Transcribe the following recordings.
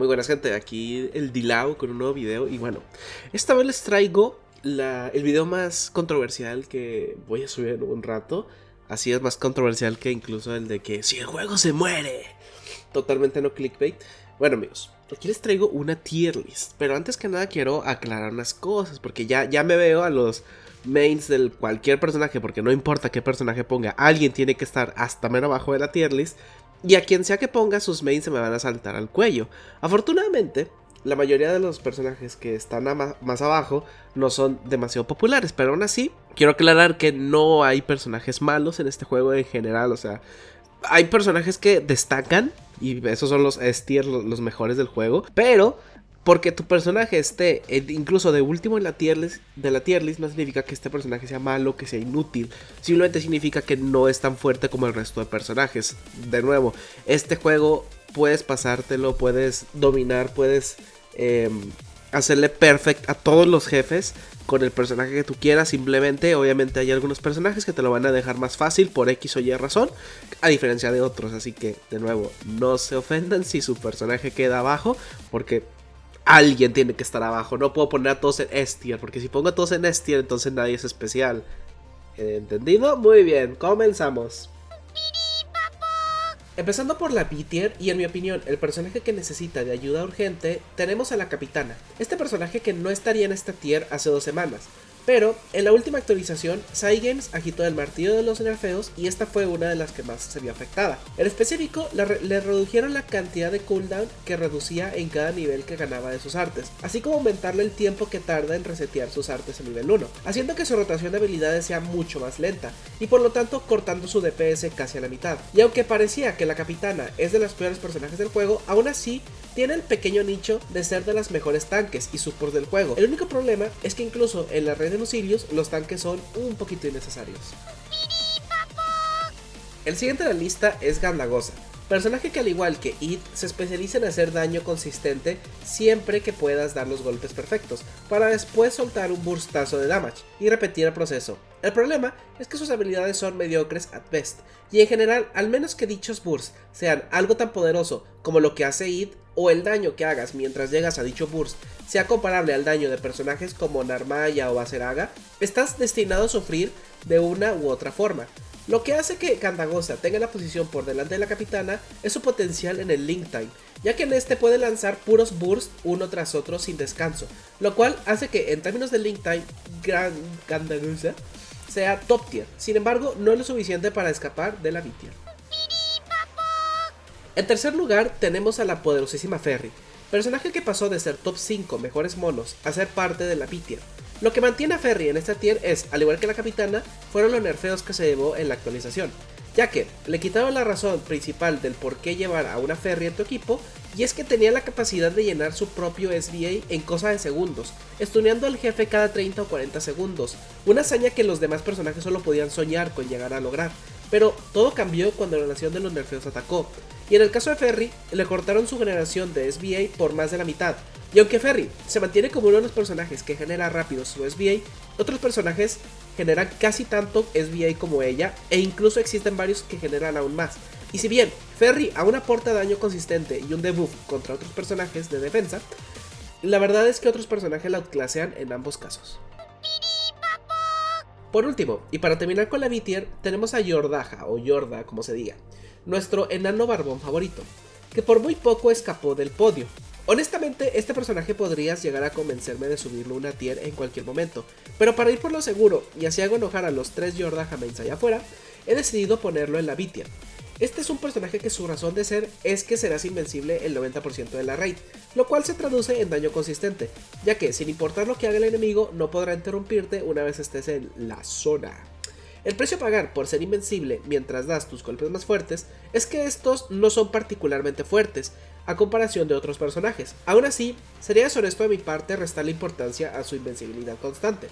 Muy buenas gente, aquí el Dilao con un nuevo video. Y bueno, esta vez les traigo el video más controversial que voy a subir en un rato. Así es, más controversial que incluso el de que si el juego se muere. Totalmente no clickbait. Bueno amigos, aquí les traigo una tier list. Pero antes que nada quiero aclarar unas cosas, porque ya me veo a los mains del cualquier personaje, porque no importa qué personaje ponga, alguien tiene que estar hasta menos abajo de la tier list. Y a quien sea que ponga, sus mains se me van a saltar al cuello. Afortunadamente, la mayoría de los personajes que están más abajo no son demasiado populares, pero aún así, quiero aclarar que no hay personajes malos en este juego en general. O sea, hay personajes que destacan y esos son los S tier, los mejores del juego, pero porque tu personaje esté incluso de último en la tier list, no significa que este personaje sea malo, que sea inútil. Simplemente significa que no es tan fuerte como el resto de personajes. De nuevo, este juego puedes pasártelo, puedes dominar, puedes hacerle perfect a todos los jefes con el personaje que tú quieras. Simplemente, obviamente hay algunos personajes que te lo van a dejar más fácil por X o Y razón, a diferencia de otros. Así que, de nuevo, no se ofendan si su personaje queda abajo, porque alguien tiene que estar abajo. No puedo poner a todos en S tier, porque si pongo a todos en S tier, entonces nadie es especial. ¿Entendido? Muy bien, comenzamos. Empezando por la B tier, y en mi opinión el personaje que necesita de ayuda urgente, tenemos a la Capitana. Este personaje que no estaría en esta tier hace 2 semanas, pero en la última actualización, Cygames agitó el martillo de los nerfeos y esta fue una de las que más se vio afectada. En específico, le redujeron la cantidad de cooldown que reducía en cada nivel que ganaba de sus artes, así como aumentarle el tiempo que tarda en resetear sus artes en nivel 1, haciendo que su rotación de habilidades sea mucho más lenta, y por lo tanto cortando su DPS casi a la mitad. Y aunque parecía que la Capitana es de los peores personajes del juego, aún así tiene el pequeño nicho de ser de las mejores tanques y supports del juego. El único problema es que incluso en la red de Lucilius los tanques son un poquito innecesarios. El siguiente de la lista es Gandagosa, personaje que al igual que Id se especializa en hacer daño consistente siempre que puedas dar los golpes perfectos, para después soltar un burstazo de damage y repetir el proceso. El problema es que sus habilidades son mediocres at best, y en general, al menos que dichos bursts sean algo tan poderoso como lo que hace Id, o el daño que hagas mientras llegas a dicho burst sea comparable al daño de personajes como Narmaya o Baseraga, estás destinado a sufrir de una u otra forma. Lo que hace que Gandagosa tenga la posición por delante de la Capitana es su potencial en el Link Time, ya que en este puede lanzar puros bursts uno tras otro sin descanso, lo cual hace que en términos de Link Time, Gandagosa sea top tier. Sin embargo, no es lo suficiente para escapar de la B tier. En tercer lugar tenemos a la poderosísima Ferry, personaje que pasó de ser top 5 mejores monos a ser parte de la B tier. Lo que mantiene a Ferry en esta tier es, al igual que la Capitana, fueron los nerfeos que se llevó en la actualización, ya que le quitaron la razón principal del por qué llevar a una Ferry en tu equipo, y es que tenía la capacidad de llenar su propio SBA en cosa de segundos, stuneando al jefe cada 30 o 40 segundos, una hazaña que los demás personajes solo podían soñar con llegar a lograr. Pero todo cambió cuando la nación de los nerfeos atacó, y en el caso de Ferry, le cortaron su generación de SBA por más de la mitad. Y aunque Ferry se mantiene como uno de los personajes que genera rápido su SBA, otros personajes generan casi tanto SBA como ella, e incluso existen varios que generan aún más. Y si bien Ferry aún aporta daño consistente y un debuff contra otros personajes de defensa, la verdad es que otros personajes la outclassean en ambos casos. Por último, y para terminar con la B tier, tenemos a Yordaha, o Yorda como se diga, nuestro enano barbón favorito, que por muy poco escapó del podio. Honestamente, este personaje podrías llegar a convencerme de subirlo una tier en cualquier momento, pero para ir por lo seguro y así hago enojar a los 3 Yordaha mains allá afuera, he decidido ponerlo en la B tier. Este es un personaje que su razón de ser es que serás invencible el 90% de la raid, lo cual se traduce en daño consistente, ya que sin importar lo que haga el enemigo no podrá interrumpirte una vez estés en la zona. El precio a pagar por ser invencible mientras das tus golpes más fuertes es que estos no son particularmente fuertes a comparación de otros personajes. Aún así, sería deshonesto de mi parte restarle importancia a su invencibilidad constante.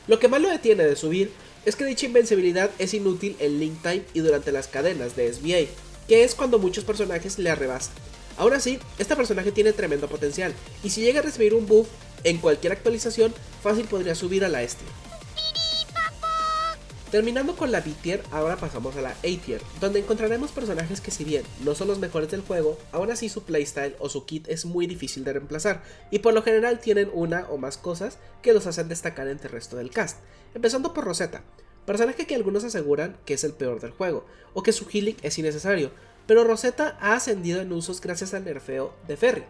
Lo que más lo detiene de subir es que dicha invencibilidad es inútil en Link Time y durante las cadenas de SBA, que es cuando muchos personajes le arrebasan. Aún así, este personaje tiene tremendo potencial, y si llega a recibir un buff en cualquier actualización, fácil podría subir a la S tier. Terminando con la B-Tier, ahora pasamos a la A-Tier, donde encontraremos personajes que si bien no son los mejores del juego, aún así su playstyle o su kit es muy difícil de reemplazar, y por lo general tienen una o más cosas que los hacen destacar entre el resto del cast, empezando por Rosetta, personaje que algunos aseguran que es el peor del juego, o que su healing es innecesario, pero Rosetta ha ascendido en usos gracias al nerfeo de Ferry,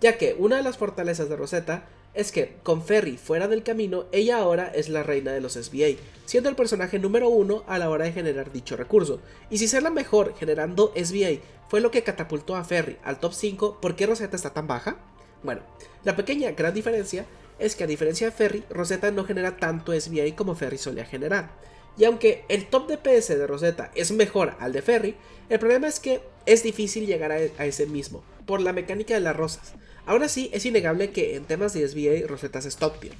ya que una de las fortalezas de Rosetta es que, con Ferry fuera del camino, ella ahora es la reina de los SBA, siendo el personaje número 1 a la hora de generar dicho recurso. Y si ser la mejor generando SBA fue lo que catapultó a Ferry al top 5, ¿por qué Rosetta está tan baja? Bueno, la pequeña gran diferencia es que a diferencia de Ferry, Rosetta no genera tanto SBA como Ferry solía generar. Y aunque el top DPS de Rosetta es mejor al de Ferry, el problema es que es difícil llegar a ese mismo, por la mecánica de las rosas. Aún así, es innegable que en temas de SBA, Rosetta es top tier.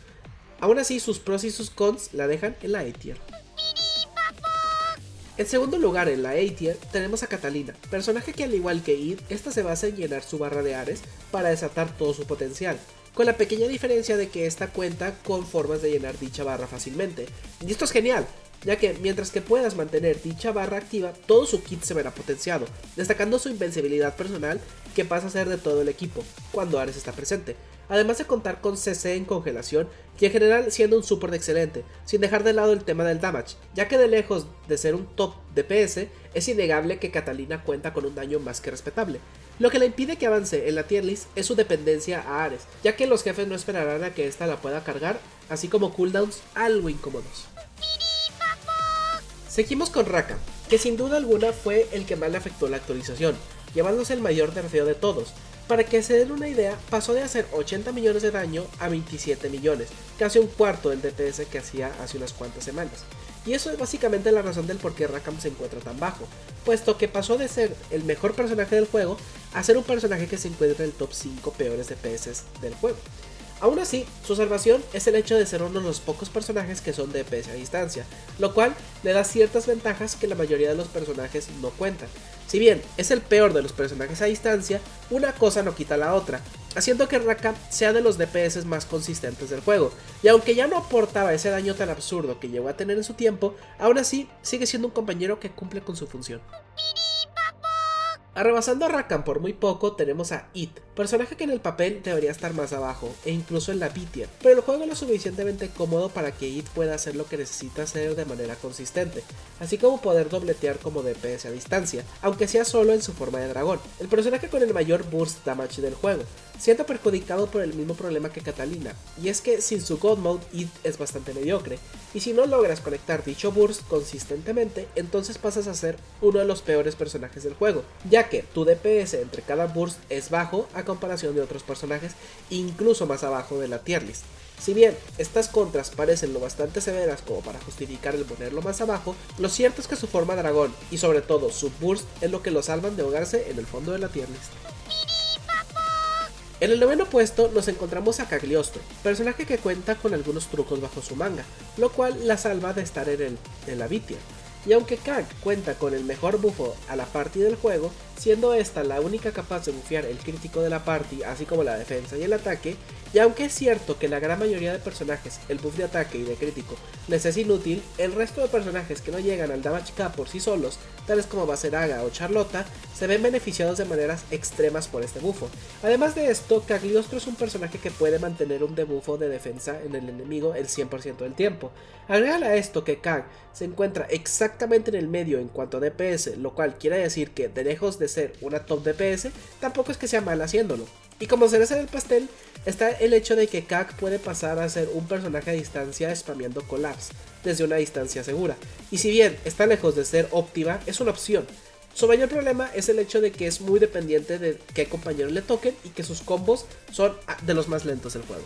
Aún así, sus pros y sus cons la dejan en la A-Tier. En segundo lugar, en la A-Tier, tenemos a Catalina, personaje que al igual que Id, esta se basa en llenar su barra de Ares para desatar todo su potencial, con la pequeña diferencia de que esta cuenta con formas de llenar dicha barra fácilmente. Y esto es genial, ya que mientras que puedas mantener dicha barra activa, todo su kit se verá potenciado, destacando su invencibilidad personal que pasa a ser de todo el equipo, cuando Ares está presente, además de contar con CC en congelación y en general siendo un support excelente, sin dejar de lado el tema del damage, ya que de lejos de ser un top DPS, es innegable que Catalina cuenta con un daño más que respetable. Lo que le impide que avance en la tier list es su dependencia a Ares, ya que los jefes no esperarán a que ésta la pueda cargar, así como cooldowns algo incómodos. Seguimos con Rakan, que sin duda alguna fue el que más le afectó la actualización, llevándose el mayor nerfeo de todos. Para que se den una idea, pasó de hacer 80 millones de daño a 27 millones, casi un cuarto del DPS que hacía hace unas cuantas semanas. Y eso es básicamente la razón del por qué Rakan se encuentra tan bajo, puesto que pasó de ser el mejor personaje del juego a ser un personaje que se encuentra en el top 5 peores DPS del juego. Aún así, su salvación es el hecho de ser uno de los pocos personajes que son DPS a distancia, lo cual le da ciertas ventajas que la mayoría de los personajes no cuentan. Si bien es el peor de los personajes a distancia, una cosa no quita la otra, haciendo que Rakan sea de los DPS más consistentes del juego, y aunque ya no aportaba ese daño tan absurdo que llegó a tener en su tiempo, aún así sigue siendo un compañero que cumple con su función. Arrebasando a Rakan por muy poco tenemos a Id, personaje que en el papel debería estar más abajo e incluso en la B-Tier, pero el juego es lo suficientemente cómodo para que Id pueda hacer lo que necesita hacer de manera consistente, así como poder dobletear como DPS a distancia, aunque sea solo en su forma de dragón, el personaje con el mayor burst damage del juego, siendo perjudicado por el mismo problema que Catalina, y es que sin su God Mode Id es bastante mediocre, y si no logras conectar dicho burst consistentemente, entonces pasas a ser uno de los peores personajes del juego, ya que tu DPS entre cada burst es bajo a comparación de otros personajes incluso más abajo de la tier list. Si bien estas contras parecen lo bastante severas como para justificar el ponerlo más abajo, lo cierto es que su forma dragón y sobre todo su burst es lo que lo salvan de ahogarse en el fondo de la tier list. En el noveno puesto nos encontramos a Cagliostro, personaje que cuenta con algunos trucos bajo su manga, lo cual la salva de estar en la B-Tier. Y aunque Kag cuenta con el mejor bufo a la party del juego, siendo esta la única capaz de bufear el crítico de la party así como la defensa y el ataque, y aunque es cierto que la gran mayoría de personajes el buff de ataque y de crítico les es inútil, el resto de personajes que no llegan al damage cap por sí solos, tales como Baseraga o Charlotta, se ven beneficiados de maneras extremas por este bufo. Además de esto, Cagliostro es un personaje que puede mantener un debuffo de defensa en el enemigo el 100% del tiempo. Agrégale a esto que Kag se encuentra exactamente en el medio en cuanto a DPS, lo cual quiere decir que de lejos de ser una top DPS, tampoco es que sea mal haciéndolo. Y como cereza del pastel, está el hecho de que Kag puede pasar a ser un personaje a distancia spameando collapse desde una distancia segura, y si bien está lejos de ser óptima, es una opción. Su mayor problema es el hecho de que es muy dependiente de qué compañeros le toquen y que sus combos son de los más lentos del juego.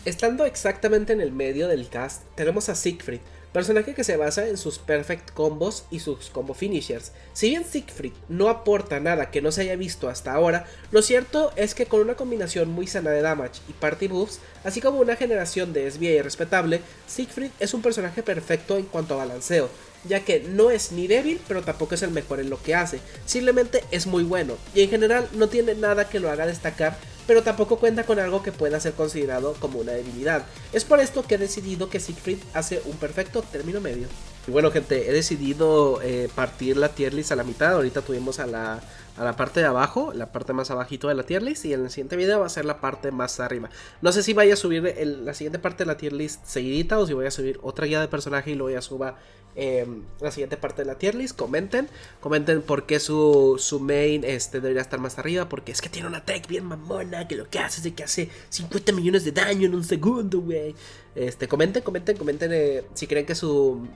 Estando exactamente en el medio del cast, tenemos a Siegfried, personaje que se basa en sus perfect combos y sus combo finishers. Si bien Siegfried no aporta nada que no se haya visto hasta ahora, lo cierto es que con una combinación muy sana de damage y party buffs, así como una generación de SBA respetable, Siegfried es un personaje perfecto en cuanto a balanceo, ya que no es ni débil pero tampoco es el mejor en lo que hace, simplemente es muy bueno y en general no tiene nada que lo haga destacar pero tampoco cuenta con algo que pueda ser considerado como una debilidad. Es por esto que he decidido que Siegfried hace un perfecto término medio. Y bueno, gente, he decidido partir la tier list a la mitad. Ahorita tuvimos a la parte de abajo, la parte más abajito de la tier list, y en el siguiente video va a ser la parte más arriba. No sé si vaya a subir la siguiente parte de la tier list seguidita, o si voy a subir otra guía de personaje y luego ya suba la siguiente parte de la tier list. Comenten por qué su main debería estar más arriba, porque es que tiene una tech bien mamona, que lo que hace es de que hace 50 millones de daño en un segundo, güey. Comenten si creen que su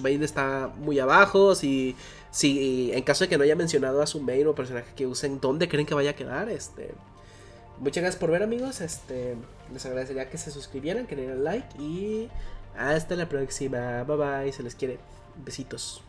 main está muy abajo, si en caso de que no haya mencionado a su main o personaje que usen, ¿dónde creen que vaya a quedar? Muchas gracias por ver, amigos. Les agradecería que se suscribieran, que le dieran like, y hasta la próxima. Bye bye, se les quiere. Besitos.